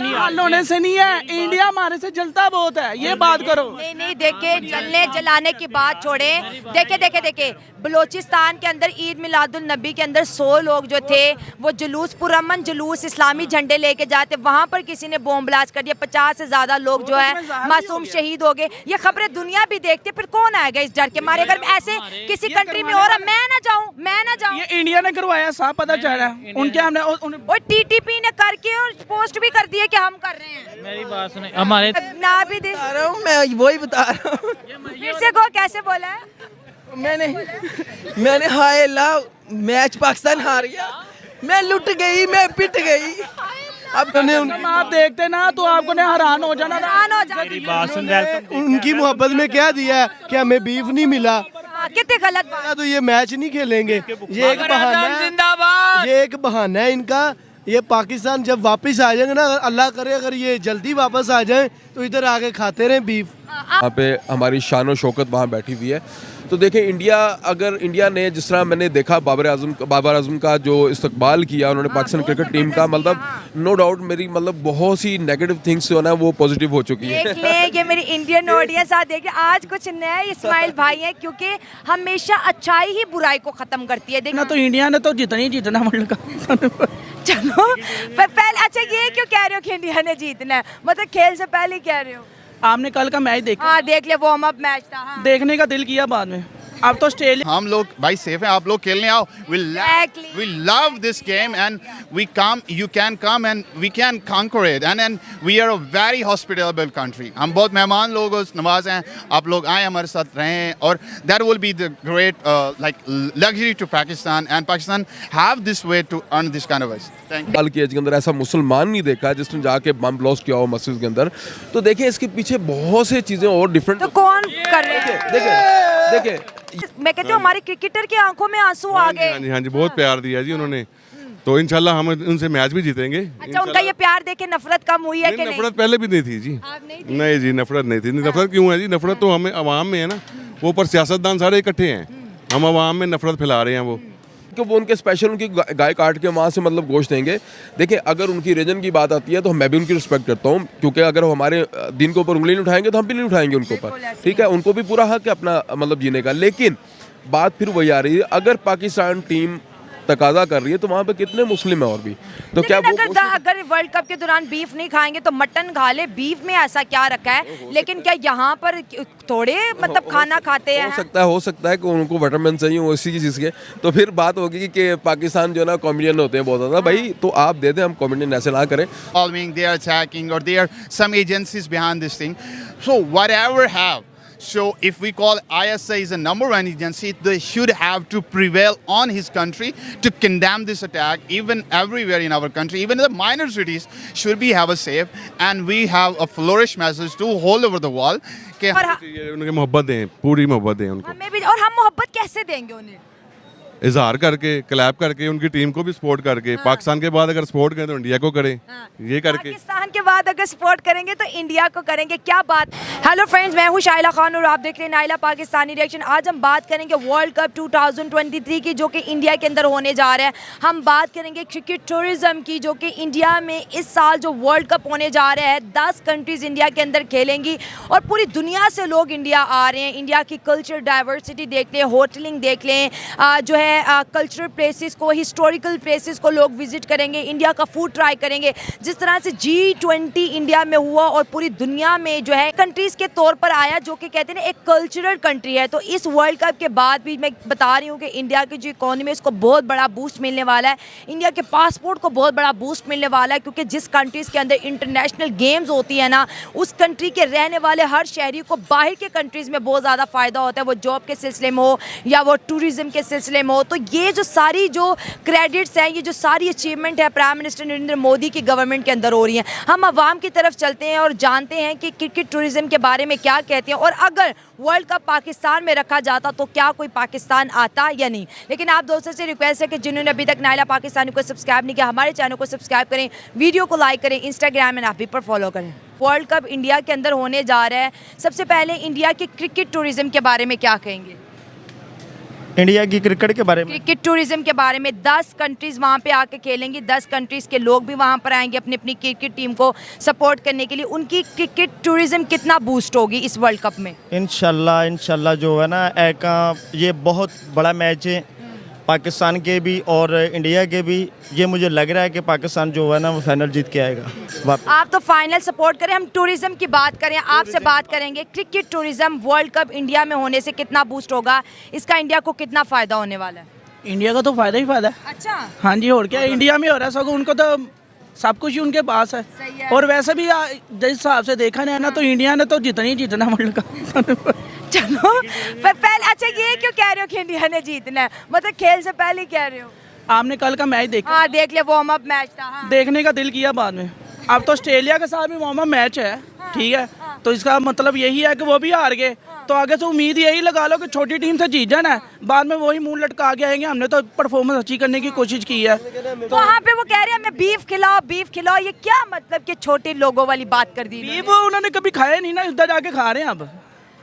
नहीं हल होने से नहीं है, इंडिया हमारे से जलता बहुत है, ये बात करो। नहीं नहीं, देखे जलने जलाने की बात छोड़े, देखे बलोचिस्तान के अंदर ईद मिलादुल नबी के अंदर 100 लोग जो थे वो जुलूस, पुरअमन जुलूस इस्लामी झंडे लेके जाते, वहाँ पर किसी ने बॉम्ब ब्लास्ट कर दिया, 50 से ज्यादा लोग जो है मासूम शहीद हो गए। ये खबरें दुनिया भी देखती, फिर कौन आएगा इस डर के मारे? अगर ऐसे किसी कंट्री में और मैं ना जाऊँ। ये इंडिया ने करवाया, साफ पता चल रहा है उनके, हमने और टीटीपी ने करके और पोस्ट भी कर दिए कि हम कर रहे हैं। मेरी बात सुने, हमारे ना भी दे, बता रहा हूँ, मैं वही बता रहा हूँ। फिर से को कैसे बोला है? मैंने हाय अल्लाह, मैच पाकिस्तान हार गया, मैं लुट गई, मैं पिट गई। अब आप देखते ना तो आपको ने हैरान हो जाना। मेरी बात सुन, वेलकम। उनकी मोहब्बत में क्या दिया है कि हमें बीफ नहीं मिला, कितनी गलत बात। तो ये मैच नहीं खेलेंगे। ये एक बहाना है, जिंदाबाद। ये एक बहाना है इनका। ये पाकिस्तान जब वापस आ जाएंगे ना, अल्लाह करे अगर ये जल्दी वापस आ जाएं तो इधर आके खाते रहें बीफ। वहाँ पे हमारी शान और शौकत वहाँ बैठी हुई है। तो देखें अगर इंडिया ने जिस तरह मैंने देखा बाबर आजम का जो इस्तकबाल किया उन्होंने पाकिस्तान क्रिकेट टीम का, मतलब नो डाउट मेरी मतलब बहुत सी नेगेटिव थिंग्स जो है ना वो पॉजिटिव हो चुकी है। देख ले, ये मेरी इंडियन ऑडियंस आ देख, आज कुछ नए इस्माइल भाई हैं, क्योंकि हमेशा अच्छाई ही बुराई को खत्म करती है। ना तो इंडिया ने तो जीतना वर्ल्ड कप। चलो पहले, अच्छा ये क्यों कह रहे हो कि इंडिया ने जीतना है? मतलब खेल से पहले ही कह रहे हो? आपने कल का मैच देखा? हाँ देख ले, वार्म अप मैच था। हाँ। देखने का दिल किया बाद में। अब तो ऑस्ट्रेलिया, हम लोग भाई सेफ हैं, आप लोग खेलने आओ। Exactly. We love this game and we come, you can come and we can conquer it and we are a very hospitable country. हम बहुत मेहमान लोग नवाज हैं, आप लोग आए हमारे साथ रहें और that will be the great like luxury to Pakistan and Pakistan have this way to earn this kind of us. Thank you. साल की एज के अंदर ऐसा मुसलमान नहीं देखा जिसने जाके बम ब्लास्ट किया हो मस्जिद के अंदर। तो देखिए इसके पीछे बहुत सी चीजें और डिफरेंट। तो कौन कर रहे हैं? देखिए मैं कहती हूँ हमारे क्रिकेटर की आंखों में आंसू आ गए। हाँ जी, बहुत प्यार दिया जी उन्होंने, तो इंशाल्लाह हम उनसे मैच भी जीतेंगे। अच्छा, उनका ये प्यार देख के नफरत कम हुई है कि नहीं? नफरत पहले भी नहीं थी जी। आप नहीं थी? नहीं जी, नफरत नहीं थी। नफरत क्यों है जी? नफरत तो हमें अवाम में है ना, वो पर सियासतदान सारे इकट्ठे हैं, हम अवाम में नफरत फैला रहे हैं। वो उनके स्पेशल उनकी गाय काट के वहाँ से मतलब गोश्त देंगे। देखिए अगर उनकी रीजन की बात आती है तो मैं भी उनकी रिस्पेक्ट करता हूँ, क्योंकि अगर वो हमारे दिन के ऊपर उंगली नहीं उठाएंगे तो हम भी नहीं उठाएंगे उनके ऊपर। ठीक है, उनको भी पूरा हक है अपना मतलब जीने का। लेकिन बात फिर वही आ रही है, अगर पाकिस्तान टीम तकाजा कर रही है तो वहाँ पे कितने मुस्लिम है और भी, तो क्या अगर वर्ल्ड कप के दौरान बीफ नहीं खाएंगे तो मटन खा ले, बीफ में ऐसा क्या रखा है? लेकिन क्या यहाँ पर थोड़े मतलब खाना खाते हैं? हो सकता है कि उनको विटामिन चाहिए उसी की चीज़ के। तो फिर बात होगी कि पाकिस्तान जो है ना कॉमेडियन होते हैं बहुत ज़्यादा, भाई तो आप दे दें, हम कॉमेडियन ऐसे ना करें। Following, they are attacking or there are some agencies behind this thing. So whatever have. So if we call ISI is a number one agency, they should have to prevail on his country to condemn this attack. Even everywhere in our country, even the minor cities should be have a safe, and we have a flourish message to all over the world. कि उनके मोहब्बत दें, पूरी मोहब्बत दें उनको। हमें भी, और हम मोहब्बत कैसे देंगे उन्हें? इजहार करके, क्लैप करके, उनकी टीम को भी सपोर्ट करके। पाकिस्तान के बाद अगर सपोर्ट करें तो इंडिया को करें, ये करके। पाकिस्तान के बाद अगर सपोर्ट करेंगे तो इंडिया को करेंगे। क्या बात। हेलो फ्रेंड्स, मैं हूँ शाइला खान और आप देख रहे हैं नाइला पाकिस्तानी रिएक्शन। आज हम बात करेंगे वर्ल्ड कप 2023 की, जो कि इंडिया के अंदर होने जा रहा है। हम बात करेंगे क्रिकेट टूरिज्म की, जो कि इंडिया में इस साल जो वर्ल्ड कप होने जा रहा है 10 कंट्रीज इंडिया के अंदर खेलेंगी और पूरी दुनिया से लोग इंडिया आ रहे हैं। इंडिया की कल्चर डाइवर्सिटी देख लें, होटलिंग देख लें, जो है कल्चरल प्लेसेस को, हिस्टोरिकल प्लेसेस को लोग विजिट करेंगे, इंडिया का फूड ट्राई करेंगे। जिस तरह से G20 इंडिया में हुआ और पूरी दुनिया में जो है कंट्रीज़ के तौर पर आया, जो कि कहते हैं ना एक कल्चरल कंट्री है। तो इस वर्ल्ड कप के बाद भी मैं बता रही हूँ कि इंडिया की जो इकोनॉमी है इसको बहुत बड़ा बूस्ट मिलने वाला है। इंडिया के पासपोर्ट को बहुत बड़ा बूस्ट मिलने वाला है, क्योंकि जिस कंट्रीज़ के अंदर इंटरनेशनल गेम्स होती है ना, उस कंट्री के रहने वाले हर शहरी को बाहर के कंट्रीज़ में बहुत ज़्यादा फ़ायदा होता है, वो जॉब के सिलसिले में हो या वो टूरिज़्म के सिलसिले में हो। तो ये जो सारी जो क्रेडिट्स हैं, ये जो सारी अचीवमेंट है प्राइम मिनिस्टर नरेंद्र मोदी की गवर्नमेंट के अंदर हो रही हैं। हम आवाम की तरफ चलते हैं और जानते हैं कि क्रिकेट टूरिज्म के बारे में क्या कहते हैं, और अगर वर्ल्ड कप पाकिस्तान में रखा जाता तो क्या कोई पाकिस्तान आता या नहीं। लेकिन आप दोस्तों से रिक्वेस्ट है कि जिन्होंने अभी तक नाइला पाकिस्तानी को सब्सक्राइब नहीं किया, हमारे चैनल को सब्सक्राइब करें, वीडियो को लाइक करें, इंस्टाग्राम एंड आप पर फॉलो करें। वर्ल्ड कप इंडिया के अंदर होने जा रहा है। सबसे पहले इंडिया के क्रिकेट टूरिज्म के बारे में क्या कहेंगे? इंडिया की क्रिकेट के बारे में। क्रिकेट टूरिज्म के बारे में 10 कंट्रीज वहाँ पे आके खेलेंगी, 10 कंट्रीज के लोग भी वहाँ पर आएंगे अपनी अपनी क्रिकेट टीम को सपोर्ट करने के लिए। उनकी क्रिकेट टूरिज्म कितना बूस्ट होगी इस वर्ल्ड कप में? इंशाल्लाह जो है ना ये बहुत बड़ा मैच है पाकिस्तान के भी और इंडिया के भी। ये मुझे लग रहा है कि पाकिस्तान जो है ना वो फाइनल जीत के आएगा। आप तो फाइनल सपोर्ट करें, हम टूरिज्म की बात करें, आपसे बात करेंगे cricket tourism world cup India में होने से कितना बूस्ट होगा, इसका इंडिया को कितना फ़ायदा होने वाला है? इंडिया का तो फायदा ही फायदा है। अच्छा, हाँ जी, और क्या इंडिया में हो रहा है सगों, उनको तो सब कुछ ही उनके पास है। सही है। और वैसे भी जिस हिसाब से देखा है ना तो इंडिया ने तो जितना ही जीतना वर्ल्ड कप। चलो पर पहले, अच्छा ये क्यों कह रहे हो कि इंडिया ने जीतना है, मतलब खेल से पहले ही कह रहे हो? आपने कल का मैच देखा? हाँ देख ले, वार्म अप मैच था। हाँ। देखने का दिल किया बाद में। अब तो ऑस्ट्रेलिया के साथ भी वार्म अप मैच है, ठीक है, तो इसका मतलब यही है कि वो भी हार गए, तो आगे से उम्मीद यही लगा लो कि छोटी टीम से जीत जाना है, बाद में वही मुंह लटका के आएंगे। हमने तो परफॉर्मेंस अच्छी करने की कोशिश की है। तो वहाँ पे वो कह रहे हैं हमें बीफ खिलाओ, ये क्या मतलब कि छोटे लोगों वाली बात कर दी? बीफ उन्होंने कभी खाया नहीं ना, उधर जाके खा रहे हैं अब,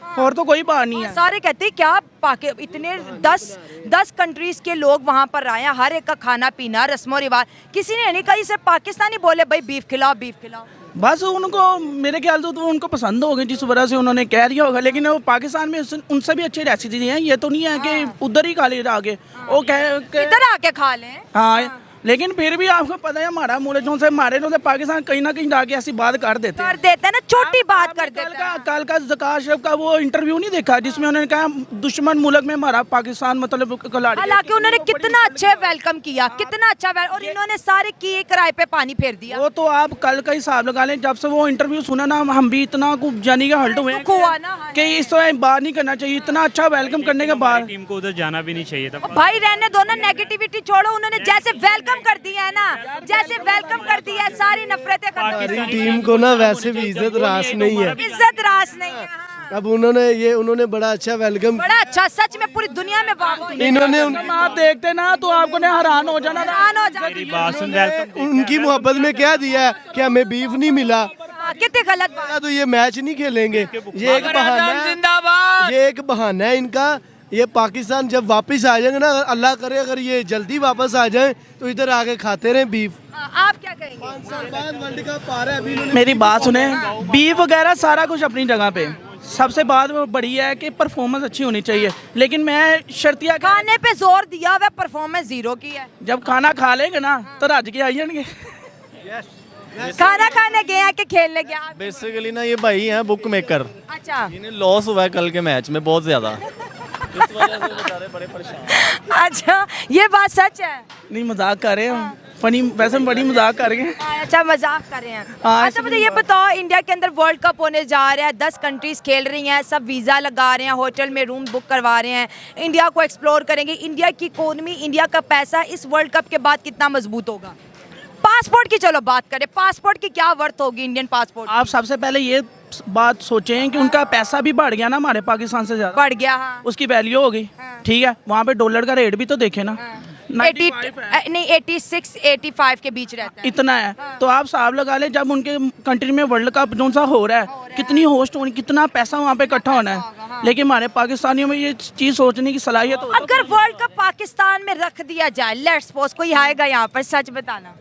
और तो कोई बात नहीं है। सारे कहते हैं क्या पाके इतने 10 कंट्रीज के लोग वहाँ पर आए हैं, हर एक का खाना पीना रस्मो रिवाज, किसी ने नहीं कहा सिर्फ पाकिस्तानी बोले भाई बीफ खिलाओ। बस उनको मेरे ख्याल से तो उनको पसंद हो गई जिस वजह से उन्होंने कह दिया होगा, लेकिन वो पाकिस्तान में उनसे भी अच्छी रेसिपी हैं। ये तो नहीं है कि उधर ही खा ले आगे, वो इधर आके खा लें। हाँ, लेकिन फिर भी आपको पता है हमारा मुल्क से हमारे जो पाकिस्तान कहीं ना कहीं जाके ऐसी बात कर देते हैं ना, छोटी बात कर देते हैं। कल का ज़का अशरफ का वो इंटरव्यू नहीं देखा जिसमें उन्होंने कहा दुश्मन मुल्क में हमारा पाकिस्तान मतलब खिलाड़ी। हालांकि उन्होंने कितना अच्छा वेलकम किया, कितना अच्छा और इन्होंने सारे किए किराए पे पानी फेर दिया। वो तो आप कल का हिसाब लगा लें, जब से वो इंटरव्यू सुना ना हम भी इतना जानी का हल्ट हुए कि इस तरह बात नहीं करना चाहिए। इतना अच्छा वेलकम करने के बाद टीम को उधर जाना भी नहीं चाहिए था। भाई रहने दो ना, नेगेटिविटी छोड़ो। उन्होंने जैसे वेलकम कर दिया है ना, जैसे वेलकम कर दिया है, सारी नफरतें खत्म। टीम को ना वैसे भी इज्जत रास नहीं है, इज्जत रास नहीं है। हाँ। अब उन्होंने बड़ा अच्छा वेलकम, बड़ा अच्छा, सच में पूरी दुनिया में इन्होंने आप देखते ना तो आपको हैरान हो जाना। उनकी मोहब्बत में क्या दिया है कि हमें बीफ नहीं मिला, कितनी गलत बात। तो ये मैच नहीं खेलेंगे। ये एक बहाना है, ये एक बहाना है इनका। ये पाकिस्तान जब वापस आ जाएंगे ना, अल्लाह करे अगर ये जल्दी वापस आ जाए तो इधर आके खाते रहे बीफ। आप क्या कहेंगे? 5 साल बाद वर्ल्ड कप आ रहा है, अभी मेरी बात सुने, बीफ वगैरह सारा कुछ अपनी जगह पे, सबसे बात बड़ी है कि परफॉर्मेंस अच्छी होनी चाहिए, लेकिन मैं शर्तिया खाने पे जोर दिया हुआ, परफॉर्मेंस जीरो की है। जब खाना खा लेंगे ना तो रज के आई जाएंगे। खाना खाने गए हैं कि खेलने गया? बेसिकली ना ये भाई हैं बुक मेकर। अच्छा, इन्हें लॉस हुआ है कल के मैच में बहुत ज्यादा, इस वजह से बेचारे बड़े परेशान। अच्छा ये बात सच है? नहीं मजाक कर रहे हैं, फनी वैसे बड़ी मजाक कर रहे हैं। अच्छा मजाक कर रहे हैं। हाँ, अच्छा मुझे ये बताओ, इंडिया के अंदर वर्ल्ड कप होने जा रहा है, 10 कंट्रीज खेल रही हैं, सब वीज़ा लगा रहे हैं, होटल में रूम बुक करवा रहे हैं, इंडिया को एक्सप्लोर करेंगे। इंडिया की इकोनॉमी, इंडिया का पैसा इस वर्ल्ड कप के बाद कितना मजबूत होगा? पासपोर्ट की चलो बात करें, पासपोर्ट की क्या वर्थ होगी इंडियन पासपोर्ट? आप सबसे पहले ये बात सोचें कि उनका पैसा भी बढ़ गया ना हमारे पाकिस्तान से ज्यादा बढ़ गया। हाँ। उसकी वैल्यू हो गई। ठीक है, वहाँ पे डॉलर का रेट भी तो देखे ना, 86-85 के बीच रहता है, इतना है। तो आप साहब लगा ले, जब उनके कंट्री में वर्ल्ड कप जो सा हो रहा है, कितनी होस्ट होनी, कितना पैसा वहाँ पे इकट्ठा होना है, लेकिन हमारे पाकिस्तानियों में ये चीज सोचने की सलाहियत हो। अगर वर्ल्ड कप पाकिस्तान में रख दिया जाए, लेट्स सपोज कोई आएगा यहाँ पर, सच बताना।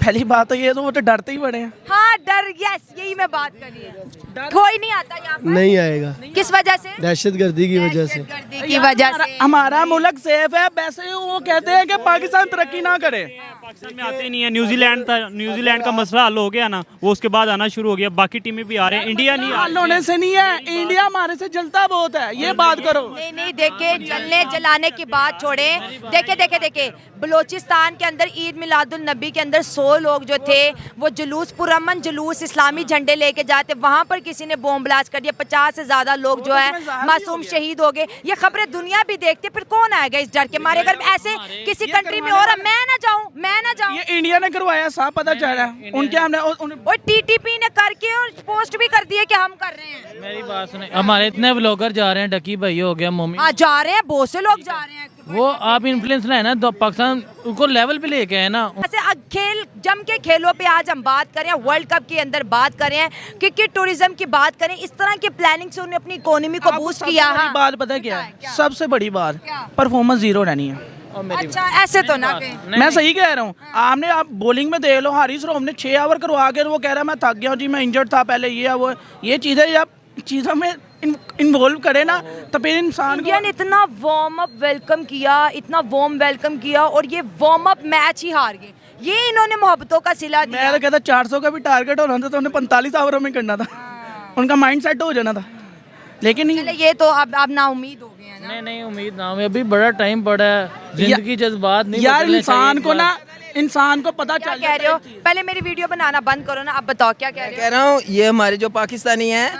पहली बात तो ये तो वो तो डरते ही बड़े हैं। हाँ डर, यस यही मैं बात कर रही हूँ। कोई नहीं आता यहाँ पर, नहीं आएगा। किस वजह से? दहशतगर्दी की वजह से। दहशतगर्दी की वजह से। हमारा मुल्क सेफ है, वैसे वो कहते हैं कि पाकिस्तान तरक्की ना करे। पाकिस्तान में आते ही नहीं है। न्यूजीलैंड का मसला हल हो गया ना, वो उसके बाद आना शुरू हो गया, बाकी टीमें भी आ रहे हैं, इंडिया नहीं आ हल होने से नहीं है, इंडिया हमारे से जलता बहुत है, ये बात करो। नहीं देखे, जलने जलाने की बात छोड़े, देखे बलोचिस्तान के अंदर ईद मिलादुल नबी के अंदर 100 लोग जो थे वो जुलूस, पुरअमन जुलूस इस्लामी झंडे लेके जाते, वहाँ पर किसी ने बॉम्ब ब्लास्ट कर दिया, 50 से ज्यादा लोग जो है मासूम शहीद हो गए। ये खबरें दुनिया भी देखती, फिर कौन आएगा इस डर के मारे? अगर ऐसे किसी कंट्री में हो रहा, मैं ना जाऊं। ये इंडिया ने करवाया, साफ पता चल रहा है उनके। हमने और टीटीपी ने करके और पोस्ट भी कर दिए कि हम कर रहे हैं। मेरी बात सुने, हमारे इतने व्लॉगर जा रहे हैं, डकी भाई हो गया, मम्मी हाँ जा रहे हैं, बहुत से लोग जा रहे हैं। वो आप इन्फ्लुएंस ना है ना, तो पाकिस्तान उनको लेवल पे लेके है ना। ऐसे खेल जम के खेलों पे आज हम बात करें, वर्ल्ड कप के अंदर बात करें, क्रिकेट टूरिज्म की बात करें, इस तरह के प्लानिंग से उन्होंने अपनी इकोनॉमी को बूस्ट किया। सबसे बड़ी बात पता है क्या है? सबसे बड़ी बात परफॉर्मेंस जीरो रहनी है। अच्छा ऐसे तो ना कहें। मैं सही कह रहा हूँ। आपने आप बॉलिंग में देख लो, हारिस राव ने 6 ओवर करवा के वो कह रहा है मैं थक गया हूँ जी, मैं इंजर्ड था पहले, ये चीज़ें जब चीज़ों में इन्वॉल्व करे ना तो फिर इंसान इंडिया ने इतना वार्म अप वेलकम किया, इतना वार्म वेलकम किया और ये वार्म अप मैच ही हार गए। ये इन्होंने मोहब्बतों का सिला दिया। मैं तो कहता 400 का भी टारगेट होना था तो उन्हें 45 ओवरों में करना था, उनका माइंड सेट हो जाना था, लेकिन नहीं। ये तो अब ना उम्मीद हो गए हैं ना। नहीं उम्मीद ना हो, अभी बड़ा टाइम पड़ा है, जिंदगी जज्बात नहीं यार बदलने इंसान को चाहिए। ना, इंसान को पता क्या चल कह रहे हो? पहले मेरी वीडियो बनाना बंद करो ना, अब बताओ क्या कह रहे कह रहा हूँ ये हमारे जो पाकिस्तानी हैं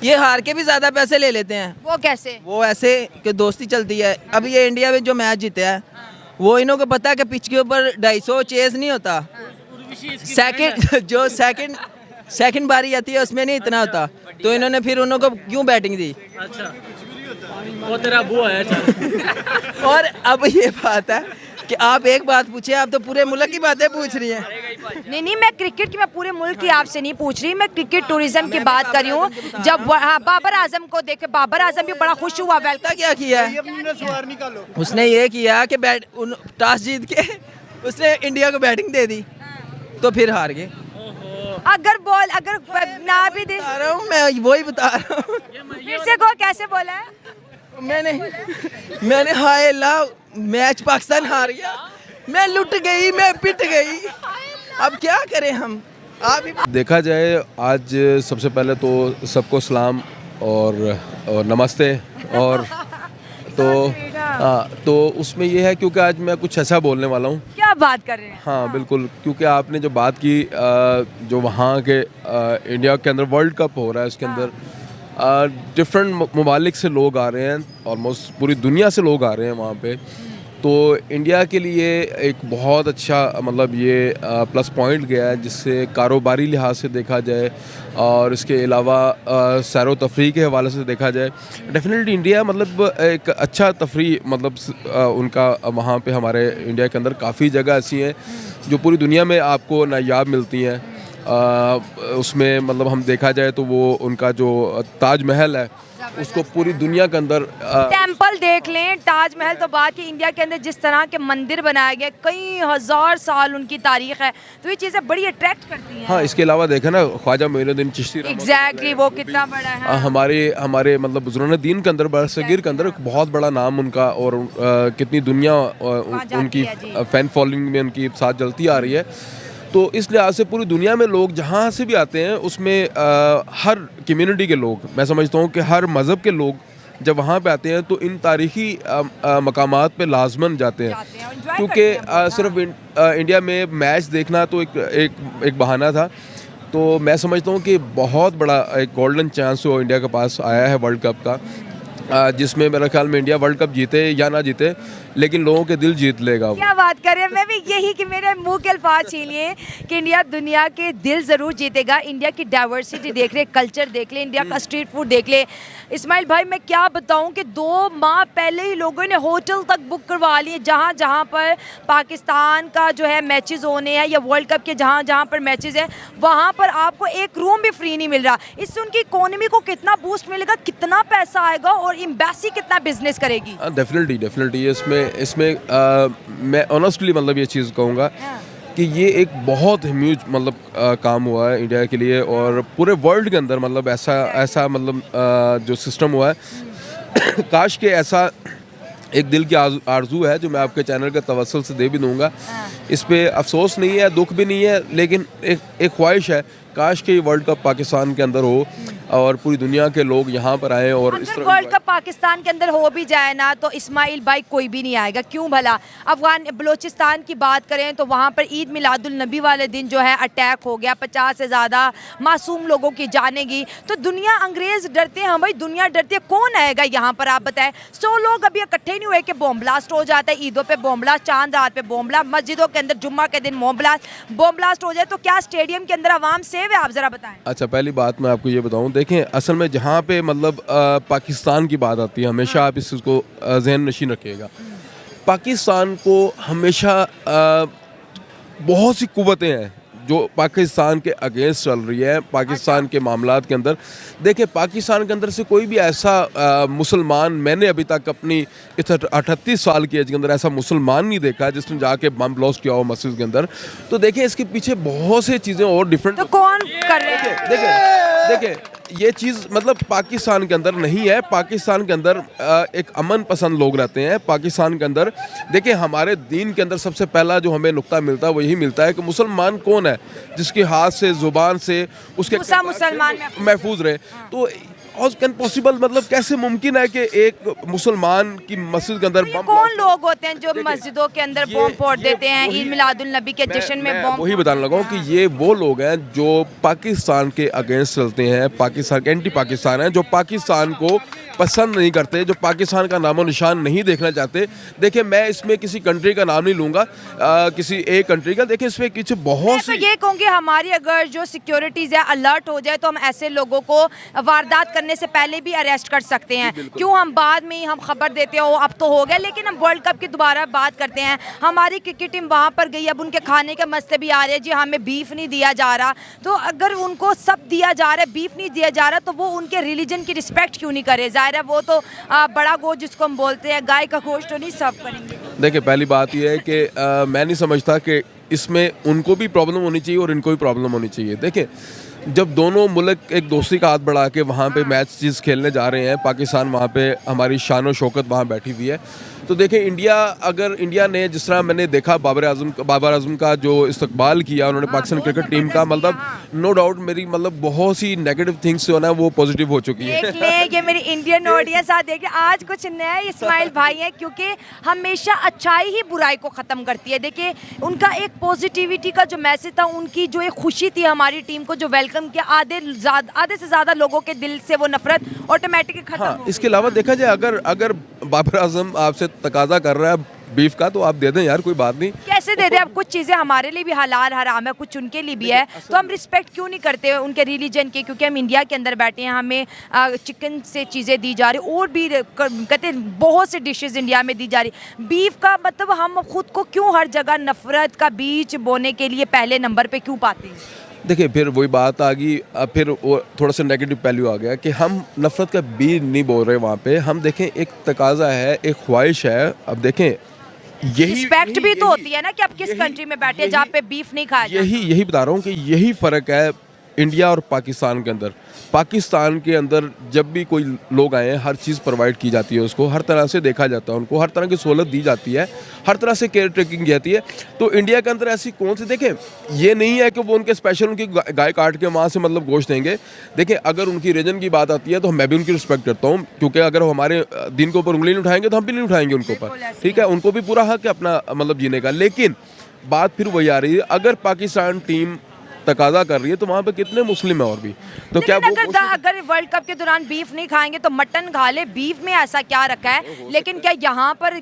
ये हार के भी ज्यादा पैसे ले लेते हैं। हो? वो कैसे? वो ऐसे कि दोस्ती चलती है। अब ये इंडिया में जो मैच जीते हैं वो इन्हों को पता है कि पिच के ऊपर 250 चेज नहीं होता, सेकंड बारी आती है उसमें नहीं इतना होता, तो इन्होंने फिर उन्हों को क्यों बैटिंग दी। अच्छा वो तेरा बुआ है। और अब ये बात है कि आप एक बात पूछे, आप तो पूरे मुल्क की बातें पूछ रही हैं। नहीं मैं क्रिकेट की, मैं पूरे मुल्क की आपसे नहीं पूछ रही, मैं क्रिकेट टूरिज्म की बात कर रही हूँ। जब बाबर आजम को देखे, बाबर आजम भी बड़ा खुश हुआ। वेलकम क्या किया है उसने? ये किया कि टॉस जीत के उसने इंडिया को बैटिंग दे दी तो फिर हार गए। अगर ना भी दे, मैं वही बता रहा हूँ। फिर से को कैसे बोला है? मैंने हाय अल्लाह मैच पाकिस्तान हार गया, मैं लुट गई, मैं पिट गई, अब क्या करें हम। आप देखा जाए आज सबसे पहले तो सबको सलाम और नमस्ते और तो उसमें ये है क्योंकि आज मैं कुछ ऐसा बोलने वाला हूँ। क्या बात कर रहे हैं? हाँ बिल्कुल, क्योंकि आपने जो बात की जो वहाँ के इंडिया के अंदर वर्ल्ड कप हो रहा है उसके अंदर डिफरेंट ममालिक से लोग आ रहे हैं, ऑलमोस्ट पूरी दुनिया से लोग आ रहे हैं वहाँ पे। तो इंडिया के लिए एक बहुत अच्छा मतलब ये प्लस पॉइंट गया है, जिससे कारोबारी लिहाज से देखा जाए और इसके अलावा सैर व तफरीह के हवाले से देखा जाए, डेफिनेटली इंडिया मतलब एक अच्छा तफरीह मतलब उनका वहाँ पे हमारे इंडिया के अंदर काफ़ी जगह ऐसी हैं जो पूरी दुनिया में आपको नायाब मिलती हैं। उसमें मतलब हम देखा जाए तो वो उनका जो ताजमहल है उसको पूरी दुनिया के अंदर टेंपल देख लें, ताजमहल तो बात की, इंडिया के अंदर जिस तरह के मंदिर बनाए गए, कई हजार साल उनकी तारीख है, तो ये चीज़ें बड़ी अट्रैक्ट करती हैं। हाँ, इसके अलावा देखें ना ख्वाजा मोइनुद्दीन चिश्ती एग्जैक्टली वो कितना बड़ा है। हमारे मतलब बुजुर्गान दीन के अंदर बरसगीर के अंदर एक बहुत बड़ा नाम उनका, और कितनी दुनिया उनकी फैन फॉलोइंग में उनकी साथ जलती आ रही है। तो इस लिहाज से पूरी दुनिया में लोग जहाँ से भी आते हैं उसमें हर कम्युनिटी के लोग, मैं समझता हूँ कि हर मज़हब के लोग जब वहाँ पे आते हैं तो इन तारीख़ी मकामात पे लाजमन जाते हैं, क्योंकि सिर्फ इंडिया में मैच देखना तो एक बहाना था। तो मैं समझता हूँ कि बहुत बड़ा एक गोल्डन चांस वो इंडिया के पास आया है वर्ल्ड कप का, जिसमें मेरे ख्याल में इंडिया वर्ल्ड कप जीते या ना जीते लेकिन लोगों के दिल जीत लेगा। क्या बात कर रहे हैं, मैं भी यही कि मेरे मुंह के अल्फाज छीनिए कि इंडिया दुनिया के दिल ज़रूर जीतेगा। इंडिया की डाइवर्सिटी देख ले, कल्चर देख ले, इंडिया का स्ट्रीट फूड देख ले। इस्माइल भाई मैं क्या बताऊं कि 2 माह पहले ही लोगों ने होटल तक बुक करवा लिए, जहां जहां पर पाकिस्तान का जो है मैचेस होने हैं या वर्ल्ड कप के जहां जहां पर मैचेस हैं वहां पर आपको एक रूम भी फ्री नहीं मिल रहा। इससे उनकी इकोनॉमी को कितना बूस्ट मिलेगा, कितना पैसा आएगा और एम्बेसी कितना बिजनेस करेगी। डेफिनेटली इसमें मैं ऑनेस्टली मतलब ये चीज़ कहूँगा कि ये एक बहुत ह्यूज मतलब काम हुआ है इंडिया के लिए और पूरे वर्ल्ड के अंदर, मतलब ऐसा मतलब जो सिस्टम हुआ है काश के ऐसा एक दिल की आरजू है जो मैं आपके चैनल के तवस्सुल से दे भी दूंगा। इस पे अफसोस नहीं है, दुख भी नहीं है, लेकिन एक ख्वाहिश है काश के वर्ल्ड कप पाकिस्तान के अंदर हो और पूरी दुनिया के लोग यहाँ पर आए। और इस तरह वर्ल्ड कप पाकिस्तान के अंदर हो भी जाए ना तो इस्माइल भाई कोई भी नहीं आएगा, क्यों भला। अफगान बलोचिस्तान की बात करें तो वहाँ पर ईद मिलादुल नबी वाले दिन जो है अटैक हो गया, 50 से ज़्यादा मासूम लोगों की जाने गई। तो दुनिया, अंग्रेज़ डरते हैं, हम भाई दुनिया डरती है, कौन आएगा यहाँ पर आप बताएं। 100 लोग अभी इकट्ठे नहीं हुए कि बॉम्ब ब्लास्ट हो जाता है, ईदों पे बॉम्ब ब्लास्ट, चांद रात पे बॉम्ब ब्लास्ट, मस्जिदों के अंदर जुम्मा के दिन बॉम्ब ब्लास्ट हो जाए तो क्या स्टेडियम के अंदर आवाम सेफ है, आप ज़रा बताएं। अच्छा, पहली बात मैं आपको ये बताऊं, देखें असल में जहाँ पे मतलब पाकिस्तान की बात आती है हमेशा आप इस चीज़ को जहन नशीन रखिएगा। पाकिस्तान को हमेशा बहुत सी कुव्वतें हैं जो पाकिस्तान के अगेंस्ट चल रही है, पाकिस्तान के मामलात के अंदर। देखिए, पाकिस्तान के अंदर से कोई भी ऐसा मुसलमान, मैंने अभी तक अपनी 38 साल की एज के अंदर ऐसा मुसलमान नहीं देखा जिसने जाके बम ब्लास्ट किया हो मस्जिद के अंदर। तो देखिए, इसके पीछे बहुत सी चीज़ें और डिफरेंट। तो कौन कर रहे हैं? देखिए ये चीज़ मतलब पाकिस्तान के अंदर नहीं है। पाकिस्तान के अंदर एक अमन पसंद लोग रहते हैं पाकिस्तान के अंदर। देखिए, हमारे दीन के अंदर सबसे पहला जो हमें नुक्ता मिलता है वो यही मिलता है कि मुसलमान कौन है जिसके हाथ से, ज़ुबान से उसके मुसलमान महफूज रहे। तो हाउ कैन पॉसिबल, मतलब कैसे मुमकिन है कि एक मुसलमान की मस्जिद के अंदर तो कौन लोग होते हैं जो मस्जिदों के अंदर बम फोड़ देते हैं ईद मिलादुल नबी के जश्न में बम? वही बताने लगा हूँ कि ये वो लोग हैं जो पाकिस्तान के अगेंस्ट चलते हैं, पाकिस्तान के एंटी पाकिस्तान हैं, जो पाकिस्तान को पसंद नहीं करते, जो पाकिस्तान का नामो निशान नहीं देखना चाहते। देखिए, मैं इसमें किसी कंट्री का नाम नहीं लूँगा, किसी एक कंट्री का। देखिए, इसमें कुछ बहुत सी, तो ये कहूँगी हमारी अगर जो सिक्योरिटीज़ है अलर्ट हो जाए तो हम ऐसे लोगों को वारदात करने से पहले भी अरेस्ट कर सकते हैं। क्यों हम बाद में ही हम खबर देते हो अब तो हो गया। लेकिन हम वर्ल्ड कप की दोबारा बात करते हैं। हमारी क्रिकेट टीम वहाँ पर गई, अब उनके खाने के मसले भी आ रहे हैं जी, हमें बीफ नहीं दिया जा रहा। तो अगर उनको सब दिया जा रहा है, बीफ नहीं दिया जा रहा, तो वो उनके रिलीजन की रिस्पेक्ट क्यों नहीं करे? जाहिर है वो तो बड़ा गोश्त जिसको हम बोलते हैं, गाय का गोश्त तो नहीं सर्व करेंगे। देखिए, पहली बात यह है कि मैं नहीं समझता कि इसमें उनको भी प्रॉब्लम होनी चाहिए और इनको भी प्रॉब्लम होनी चाहिए। देखिए, जब दोनों मुल्क एक दोस्ती का हाथ बढ़ा के वहाँ पे मैच चीज़ खेलने जा रहे हैं, पाकिस्तान वहाँ पे हमारी शान और शौकत वहाँ बैठी हुई है, तो देखिए अगर इंडिया ने जिस तरह मैंने देखा बाबर आजम का जो इस्तकबाल किया उन्होंने पाकिस्तान क्रिकेट टीम का, मतलब नो डाउट मेरी मतलब बहुत सी नेगेटिव थिंग्स जो है ना वो पॉजिटिव हो चुकी है। ये मेरी इंडियन ऑडियंस आ देखिए, आज कुछ नया इस्माइल भाई हैं, क्योंकि हमेशा अच्छाई ही बुराई को ख़त्म करती है। देखिए, उनका एक पॉजिटिविटी का जो मैसेज था, उनकी जो एक खुशी थी हमारी टीम को जो वेलकम किया, आधे से ज़्यादा लोगों के दिल से वो नफरत ऑटोमेटिकली खत्म हो गई। इसके अलावा देखा जाए, अगर बाबर आजम आपसे तकाजा कर रहा है बीफ का तो आप दे दें यार, कोई बात नहीं। कैसे दे दें? अब कुछ चीज़ें हमारे लिए भी हलाल हराम है, कुछ उनके लिए भी है, तो हम रिस्पेक्ट क्यों नहीं करते उनके रिलीजन की? क्योंकि हम इंडिया के अंदर बैठे हैं, हमें चिकन से चीज़ें दी जा रही, और भी कहते हैं बहुत से डिशेस इंडिया में दी जा रही। बीफ का मतलब हम खुद को क्यों हर जगह नफरत का बीज बोने के लिए पहले नंबर पे क्यों पाते हैं? देखिए, फिर वही बात आ गई, फिर वो थोड़ा सा नेगेटिव पहलू आ गया कि हम नफरत का बीज नहीं बोल रहे वहाँ पे। हम देखें, एक तकाजा है, एक ख्वाहिश है। अब देखें, रिस्पेक्ट भी तो होती है ना कि आप किस कंट्री में बैठे हैं जहाँ पे बीफ नहीं खाया जाता। यही बता रहा हूँ कि यही फ़र्क है इंडिया और पाकिस्तान के अंदर। पाकिस्तान के अंदर जब भी कोई लोग आए हैं, हर चीज़ प्रोवाइड की जाती है उसको, हर तरह से देखा जाता है उनको, हर तरह की सहूलत दी जाती है, हर तरह से केयर टेकिंग की जाती है। तो इंडिया के अंदर ऐसी कौन सी, देखें, ये नहीं है कि वो उनके स्पेशल उनकी गाय काट के वहाँ से मतलब गोश्त देंगे। देखें, अगर उनकी रीजन की बात आती है तो मैं भी उनकी रिस्पेक्ट करता हूँ, क्योंकि अगर वो हमारे दिन के ऊपर उंगली नहीं उठाएंगे तो हम भी नहीं उठाएंगे उनके ऊपर, ठीक है? उनको भी पूरा हक है अपना मतलब जीने का। लेकिन बात फिर वही आ रही है, अगर पाकिस्तान टीम तकाजा कर रही है तो वहाँ पे कितने मुस्लिम है और भी, तो क्या वो अगर वर्ल्ड कप के दौरान बीफ नहीं खाएंगे तो मटन खा ले, बीफ में ऐसा क्या रखा है? लेकिन क्या यहाँ पर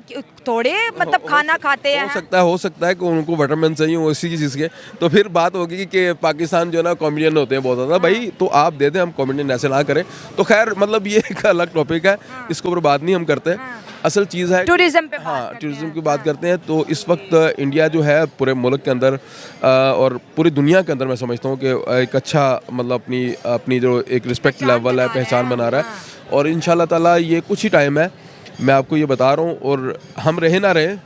थोड़े मतलब खाना खाते हैं? हो सकता है कि उनको विटामिन चाहिए हो इसी चीज़ के। तो फिर बात होगी कि पाकिस्तान जो है ना कॉमेडियन होते हैं बहुत ज़्यादा, भाई तो आप दे दें, हम कॉमेडियन ऐसे ना करें। तो खैर मतलब ये एक अलग टॉपिक है, इसके ऊपर बात नहीं हम करते। असल चीज़ है टूरिज्म पे, टूरिज्म की बात करते हैं। तो इस वक्त इंडिया जो है पूरे मुल्क के अंदर और पूरी दुनिया के अंदर मैं समझता हूँ कि एक अच्छा मतलब अपनी जो एक रिस्पेक्ट लेवल है, पहचान बना रहा है। और इंशाल्लाह ताला ये कुछ ही टाइम है, मैं आपको ये बता रहा हूँ, और हम रहे ना रहे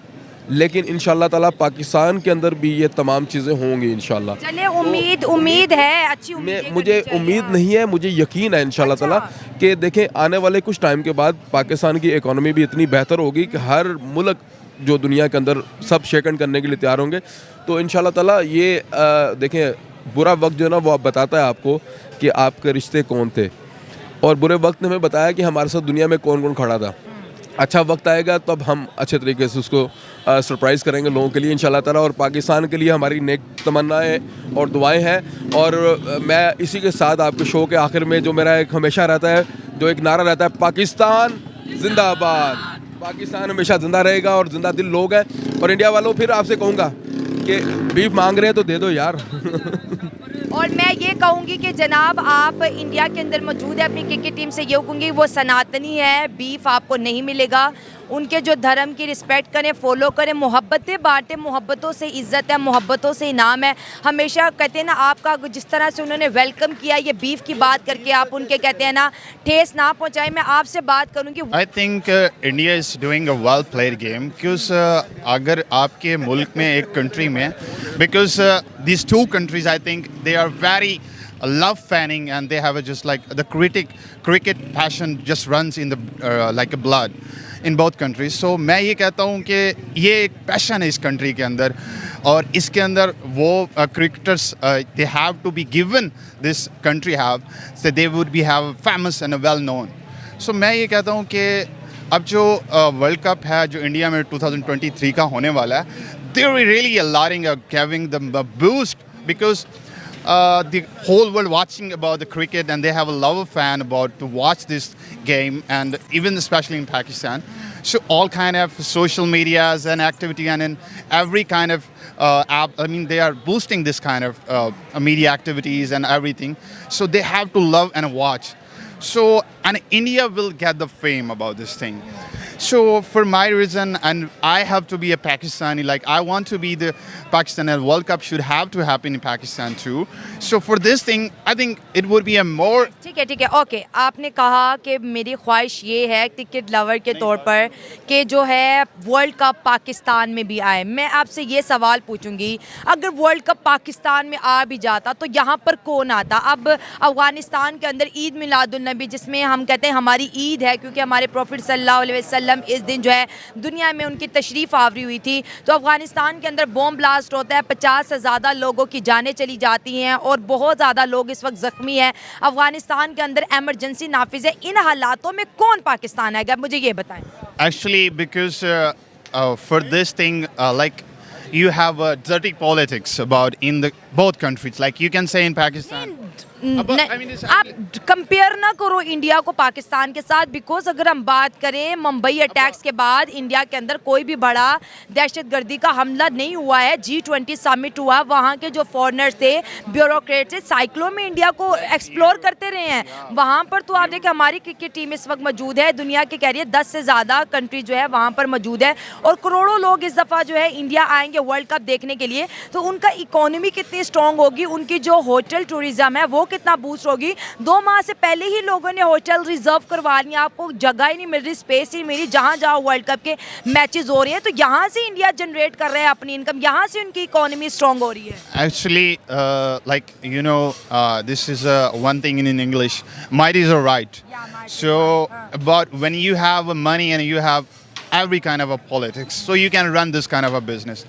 लेकिन इंशाल्लाह ताला पाकिस्तान के अंदर भी ये तमाम चीज़ें होंगी इंशाल्लाह। चलिए, उम्मीद है, अच्छी उम्मीद। मुझे उम्मीद नहीं है, मुझे यकीन है इंशाल्लाह ताला कि देखें आने वाले कुछ टाइम के बाद पाकिस्तान की इकोनॉमी भी इतनी बेहतर होगी कि हर मुल्क जो दुनिया के अंदर सब शेकन करने के लिए तैयार होंगे। तो इंशाल्लाह ताला ये देखें, बुरा वक्त जो है ना वो आप बताता है आपको कि आपके रिश्ते कौन थे, और बुरे वक्त ने हमें बताया कि हमारे साथ दुनिया में कौन कौन खड़ा था। अच्छा वक्त आएगा तब हम अच्छे तरीके से उसको सरप्राइज़ करेंगे लोगों के लिए इंशाल्लाह ताला। और पाकिस्तान के लिए हमारी नेक तमन्नाएं और दुआएं हैं। और मैं इसी के साथ आपके शो के आखिर में जो मेरा एक हमेशा रहता है, जो एक नारा रहता है, पाकिस्तान जिंदाबाद। पाकिस्तान हमेशा ज़िंदा रहेगा और ज़िंदा दिल लोग हैं। और इंडिया वालों, फिर आपसे कहूँगा कि बीफ मांग रहे हैं तो दे दो यार। और मैं ये कहूँगी कि जनाब आप इंडिया के अंदर मौजूद है, अपनी क्रिकेट टीम से ये कहूँगी वो सनातनी है, बीफ आपको नहीं मिलेगा। उनके जो धर्म की रिस्पेक्ट करें, फॉलो करें, मोहब्बतें बांटें। मोहब्बतों से इज़्ज़त है, मोहब्बतों से इनाम है। हमेशा कहते हैं ना, आपका जिस तरह से उन्होंने वेलकम किया, ये बीफ की बात करके आप उनके कहते हैं ना ठेस ना पहुँचाएं। मैं आपसे बात करूँगी। I think India is doing a well played game because अगर आपके मुल्क में एक कंट्री में because these two countries I think they are very love fanning and they have a just like the cricket passion just runs in the like a blood in both countries. So मैं ये कहता हूँ कि ये एक passion है इस country के अंदर और इसके अंदर वो cricketers they have to be given this country have so they would be have famous and well known. So मैं ये कहता हूँ कि अब जो वर्ल्ड कप है जो इंडिया में 2023 का होने वाला है they are really allowing giving them a boost because the whole world watching about the cricket and they have a love of fan about to watch this game and even especially in Pakistan. So all kind of social medias and activity and in every kind of app, I mean they are boosting this kind of media activities and everything. So they have to love and watch. So and India will get the fame about this thing. So for my reason, and I have to be a Pakistani, like I want to be the Pakistan and World Cup should have to happen in Pakistan too. So for this thing, I think it would be a more ठीक है okay. आपने कहा कि मेरी ख्वाहिश ये है cricket lover के तौर पर कि जो है वर्ल्ड कप पाकिस्तान में भी आए। मैं आपसे ये सवाल पूछूंगी, अगर वर्ल्ड कप पाकिस्तान में आ भी जाता तो यहाँ पर कौन आता? अब अफ़गानिस्तान के अंदर ईद मिलादुन्नबी जिसमें हम कहते हैं हमारी ईद है क्योंकि हमारे प्रॉफिट सल्लल्लाहु अलैहि वसल्लम इस दिन जो है दुनिया में उनकी तशरीफ़ आवरी हुई थी। तो अफ़गानिस्तान के अंदर बॉम्ब ब्लास्ट होता है, 50 से ज़्यादा लोगों की जानें चली जाती हैं और बहुत ज़्यादा लोग इस वक्त ज़ख्मी हैं। अफ़गानिस्तान के अंदर एमरजेंसी नाफिज है। इन हालातों में कौन पाकिस्तान आएगा, मुझे ये बताएं। actually because for this thing like you have dirty politics about in the both countries like you can say in Pakistan. आप कंपेयर ना करो इंडिया को पाकिस्तान के साथ बिकॉज अगर हम बात करें मुंबई अटैक्स के बाद इंडिया के अंदर कोई भी बड़ा दहशतगर्दी का हमला नहीं हुआ है। G20 समिट हुआ, वहाँ के जो फॉरेनर्स थे, ब्यूरोक्रेट्स थे, साइक्लों में इंडिया को एक्सप्लोर करते रहे हैं। वहाँ पर तो आप देखें हमारी क्रिकेट टीम इस वक्त मौजूद है, दुनिया के कह रही है 10 से ज़्यादा कंट्री जो है वहाँ पर मौजूद है और करोड़ों लोग इस दफ़ा जो है इंडिया आएंगे वर्ल्ड कप देखने के लिए। तो उनका इकोनॉमी कितनी स्ट्रॉन्ग होगी, उनकी जो होटल टूरिज्म है वो कितना बूस्ट होगी। 2 माह से पहले ही लोगों ने होटल रिजर्व करवा लिया, आपको जगह ही नहीं मिल रही, स्पेस ही मिल रही। जहाँ जहाँ वर्ल्ड कप के मैचेस हो रहे हैं तो यहाँ से इंडिया जनरेट कर रहा है अपनी इनकम, यहाँ से उनकी इकोनॉमी स्ट्रॉन्ग हो रही है। Actually, like you know, this is one thing in English. Might is a right. So, but when you have money and you have every kind of a politics, so you can run this kind of a business.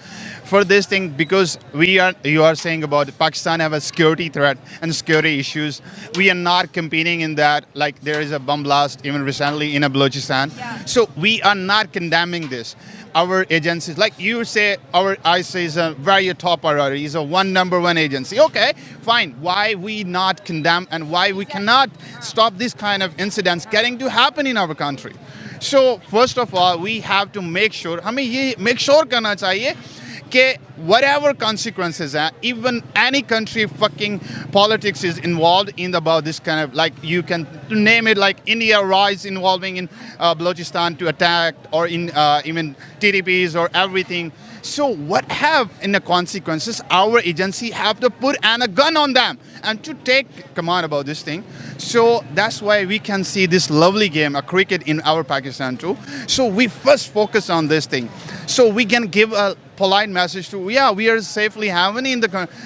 For this thing, because you are saying about Pakistan have a security threat and security issues. We are not competing in that. Like there is a bomb blast even recently in Balochistan. So we are not condemning this. Our agencies, like you say, our ISA is a very top priority, is a number one agency. Okay, fine. Why we not condemn and why we cannot stop this kind of incidents getting to happen in our country? So first of all, we have to make sure, हमें ये make sure करना चाहिए कि whatever consequences are, even any country fucking politics is involved in about this kind of, like you can name it, like India rise involving in Balochistan to attack or in even TDPs or everything. So what have in the consequences, our agency have to put a gun on them and to take command about this thing. So that's why we can see this lovely game, a cricket in our Pakistan too. So we first focus on this thing. So we can give a polite message to, yeah, we are safely having in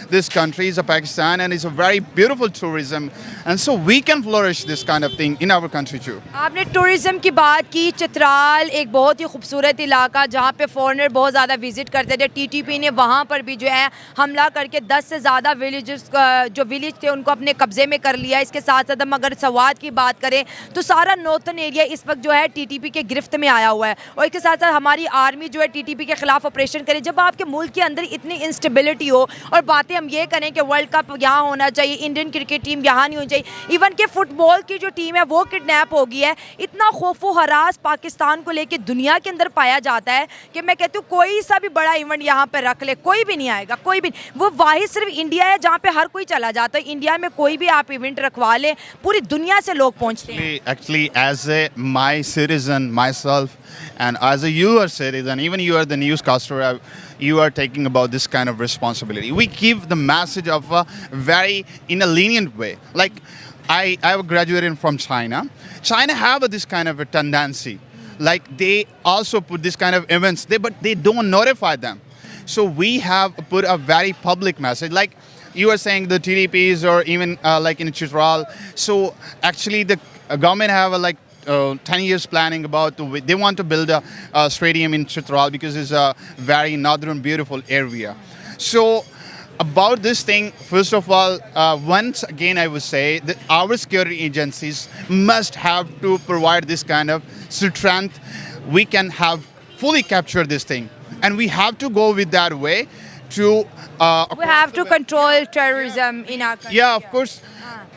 this country is a Pakistan and it's a very beautiful tourism. And so we can flourish this kind of thing in our country too. आपने tourism की बात की, चित्राल एक बहुत ही खूबसूरत इलाका जहाँ पे फॉरेनर बहुत ज़्यादा विजिट करते थे। टीटीपी ने वहाँ पर भी जो है हमला करके 10 से ज़्यादा विलेजेस जो विलेज थे उनको अपने कब्जे में कर लिया। इसके साथ साथ हम अगर सवात की बात करें तो सारा नॉर्थन एरिया इस वक्त जो है टीटीपी के गिरफ्त में आया हुआ है और इसके साथ साथ हमारी आर्मी जो है टीटीपी के खिलाफ ऑपरेशन करे। जब आपके मुल्क के अंदर इतनी इंस्टेबिलिटी हो और बातें हम ये करें कि वर्ल्ड कप यहाँ होना चाहिए, इंडियन क्रिकेट टीम यहाँ नहीं होनी चाहिए, इवन के फुटबॉल की जो टीम है वो किडनैप हो गई है। इतना खौफो हरास पाकिस्तान को लेके दुनिया के अंदर पाया जाता है कि मैं कहती हूँ कोई सा भी बड़ा इवेंट यहाँ पे रख ले कोई भी नहीं आएगा, कोई भी। वो वाहिद सिर्फ इंडिया है जहाँ पे हर कोई चला जाता है। इंडिया में कोई भी आप इवेंट रखवा ले पूरी दुनिया से लोग पहुँचते हैं। Actually, as a my citizen myself, And as a you are citizen, even you are the newscaster, you are taking about this kind of responsibility. We give the message of a very in a lenient way. Like I have graduated from China. China have this kind of a tendency. Like they also put this kind of events, but they don't notify them. So we have put a very public message. Like you are saying the TDPs or even like in Chitral. So actually the government have a 10 years planning about they want to build a stadium in Chitral because it's a very northern beautiful area. So about this thing, first of all, once again I would say that our security agencies must have to provide this kind of strength. We can have fully captured this thing, and we have to go with that way to We have to control terrorism in our country. yeah, of course.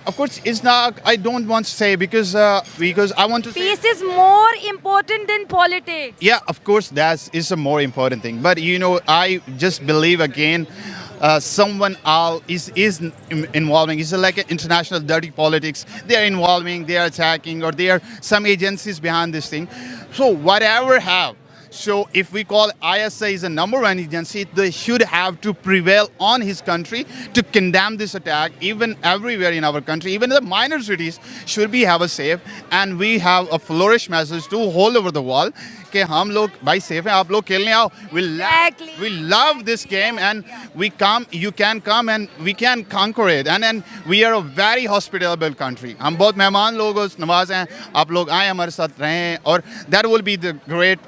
Of course, it's not. I don't want to say because I want to say. Peace is more important than politics. Yeah, of course, that is a more important thing. But you know, I just believe again, someone else is involving. It's like an international dirty politics. They are involving, they are attacking, or there are some agencies behind this thing. So whatever have. So if we call ISI is a number one agency, they should have to prevail on his country to condemn this attack, even everywhere in our country, even the minor cities should be have a safe, and we have a flourish message to all over the world कि हम लोग भाई safe हैं, आप लोग खेलने आओ. We love this game and we come, you can come and we can conquer it, and we are a very hospitable country. हम बहुत मेहमान लोग नवाज हैं, आप लोग आए हमारे साथ रहें, और that will be the great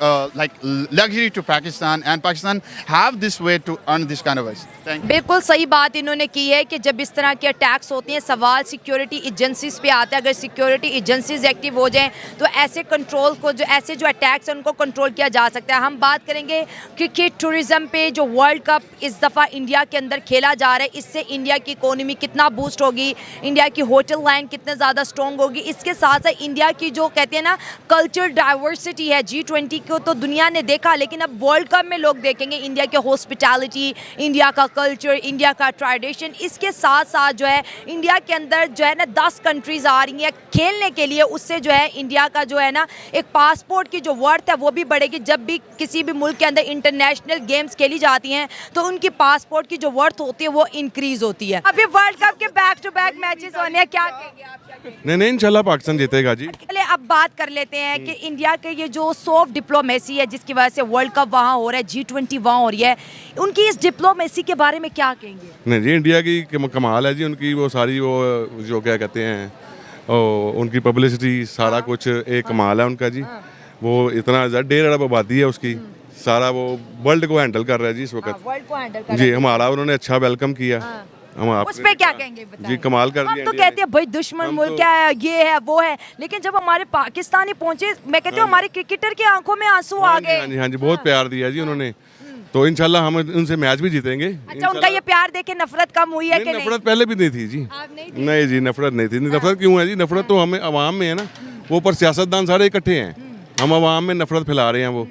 luxury to Pakistan, and Pakistan have this way to earn this kind of us. Thank you. बिल्कुल सही बात इन्होंने की है कि जब इस तरह के अटैक्स होते हैं, सवाल सिक्योरिटी एजेंसीज पे आता है. अगर सिक्योरिटी एजेंसीज एक्टिव हो जाएं तो ऐसे कंट्रोल को ऐसे जो अटैक्स हैं उनको कंट्रोल किया जा सकता है. हम बात करेंगे क्रिकेट टूरिज्म पे. जो वर्ल्ड कप इस दफ़ा इंडिया के अंदर खेला जा रहा है, इससे इंडिया की इकोनॉमी कितना बूस्ट होगी, इंडिया की होटल लाइन कितने ज़्यादा स्ट्रॉन्ग होगी. इसके साथ साथ इंडिया की जो कहते हैं ना कल्चर डाइवर्सिटी है, G20 को तो दुनिया ने देखा, लेकिन अब वर्ल्ड कप में लोग देखेंगे इंडिया के हॉस्पिटैलिटी, इंडिया का कल्चर, इंडिया का ट्रेडिशन. इसके साथ साथ जो है इंडिया के अंदर जो है ना 10 कंट्रीज आ रही हैं खेलने के लिए. उससे जो है इंडिया का जो है ना एक पासपोर्ट की जो वर्थ है वो भी बढ़ेगी. जब भी किसी भी मुल्क के अंदर इंटरनेशनल गेम्स खेली जाती हैं तो उनकी पासपोर्ट की जो वर्थ होती है वो इंक्रीज होती है. अभी वर्ल्ड कप के बैक टू बैक मैचेस होने हैं, क्या कहेंगे आप? नहीं इंशाल्लाह पाकिस्तान जीतेगा जी. चलिए अब बात कर लेते हैं कि इंडिया के ये जो सॉफ्ट डिप्लोमेसी है जिसकी वजह से वर्ल्ड कप वहाँ हो रहा है, G20 वहाँ हो रही है, उनकी इस डिप्लोमेसी के बारे में क्या कहेंगे? नहीं जी, इंडिया की कमाल है जी. उनकी वो सारी वो जो क्या कहते हैं उनकी पब्लिसिटी सारा कुछ एक कमाल है उनका जी. वो इतना 1.5 अरब आबादी है उसकी, सारा वो वर्ल्ड को हैंडल कर रहा है जी इस वक्त. वर्ल्ड को हैंडल कर जी हमारा उन्होंने अच्छा वेलकम किया. हम आप उस पे क्या कहेंगे जी कमाल कर हम दिया. तो कहते हैं भाई दुश्मन मुल्क क्या है, ये है वो है, लेकिन जब हमारे पाकिस्तानी पहुंचे, मैं कहती हूँ हमारे क्रिकेटर की आंखों में आंसू आ गए. हाँ जी बहुत प्यार दिया जी उन्होंने. तो इंशाल्लाह हम उनसे मैच भी जीतेंगे. अच्छा, उनका ये प्यार देखे नफरत कम हुई है कि नहीं? नफरत पहले भी नहीं थी जी. नहीं जी नफरत नहीं थी. नफरत क्यों है जी? नफरत तो हमें अवाम में है ना. वो पर सियासतदान सारे इकट्ठे हैं, हम अवाम में नफरत फैला रहे हैं. वो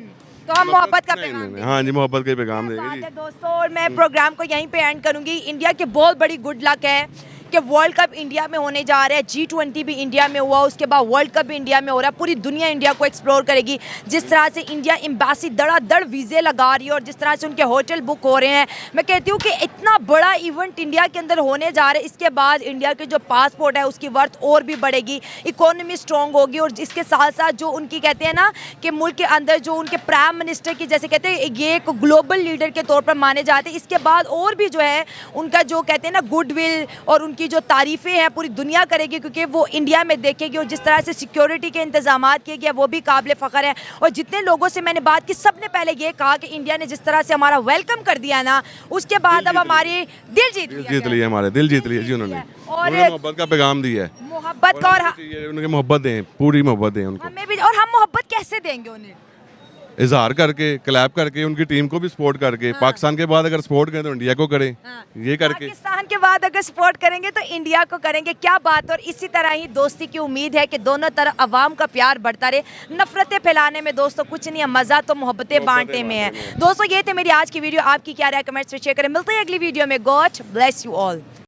तो हम मोहब्बत का पैगाम देंगे. हाँ जी मोहब्बत का पैगाम देंगे जी. दोस्तों, और मैं प्रोग्राम को यहीं पे एंड करूंगी. इंडिया की बहुत बड़ी गुड लक है कि वर्ल्ड कप इंडिया में होने जा रहा है. G20 भी इंडिया में हुआ, उसके बाद वर्ल्ड कप भी इंडिया में हो रहा है. पूरी दुनिया इंडिया को एक्सप्लोर करेगी. जिस तरह से इंडिया एम्बेसी धड़ाधड़ वीज़े लगा रही है और जिस तरह से उनके होटल बुक हो रहे हैं, मैं कहती हूँ कि इतना बड़ा इवेंट इंडिया के अंदर होने जा रहा है. इसके बाद इंडिया के जो पासपोर्ट है उसकी वर्थ और भी बढ़ेगी, इकोनॉमी स्ट्रॉन्ग होगी, और इसके साथ साथ जो उनकी कहते हैं ना कि मुल्क के अंदर जो उनके प्राइम मिनिस्टर की जैसे कहते हैं ये एक ग्लोबल लीडर के तौर पर माने जाते हैं. इसके बाद और भी जो है उनका जो कहते हैं ना गुडविल और उनकी जो तारीफ़ें हैं पूरी दुनिया करेगी, क्योंकि वो इंडिया में देखेगी. और जिस तरह से सिक्योरिटी के इंतजाम किए गए वो भी काबिल फ़ख्र है. और जितने लोगों से मैंने बात की सब ने पहले ये कहा कि इंडिया ने जिस तरह से हमारा वेलकम कर दिया ना, उसके बाद अब हमारी दिल जीत लिया. हमारे दिल जीत लिया जी उन्होंने. और मोहब्बत का पैगाम दिया है. मोहब्बत का, और उनकी मोहब्बत दें, पूरी मोहब्बत दें उनको. हमें भी. और हम मोहब्बत कैसे देंगे उन्हें? इजहार करके, क्लैप करके, उनकी टीम को भी सपोर्ट करके. पाकिस्तान के बाद अगर सपोर्ट करें तो इंडिया को करें. ये करके पाकिस्तान के बाद अगर सपोर्ट करेंगे तो इंडिया को करेंगे. क्या बात. और इसी तरह ही दोस्ती की उम्मीद है कि दोनों तरफ अवाम का प्यार बढ़ता रहे. नफरतें फैलाने में दोस्तों कुछ नहीं है, मज़ा तो मोहब्बतें बांटने में है. दोस्तों ये थे मेरी आज की वीडियो. आपकी क्या राय कमेंट्स में शेयर करें. मिलते हैं अगली वीडियो में. God bless you all.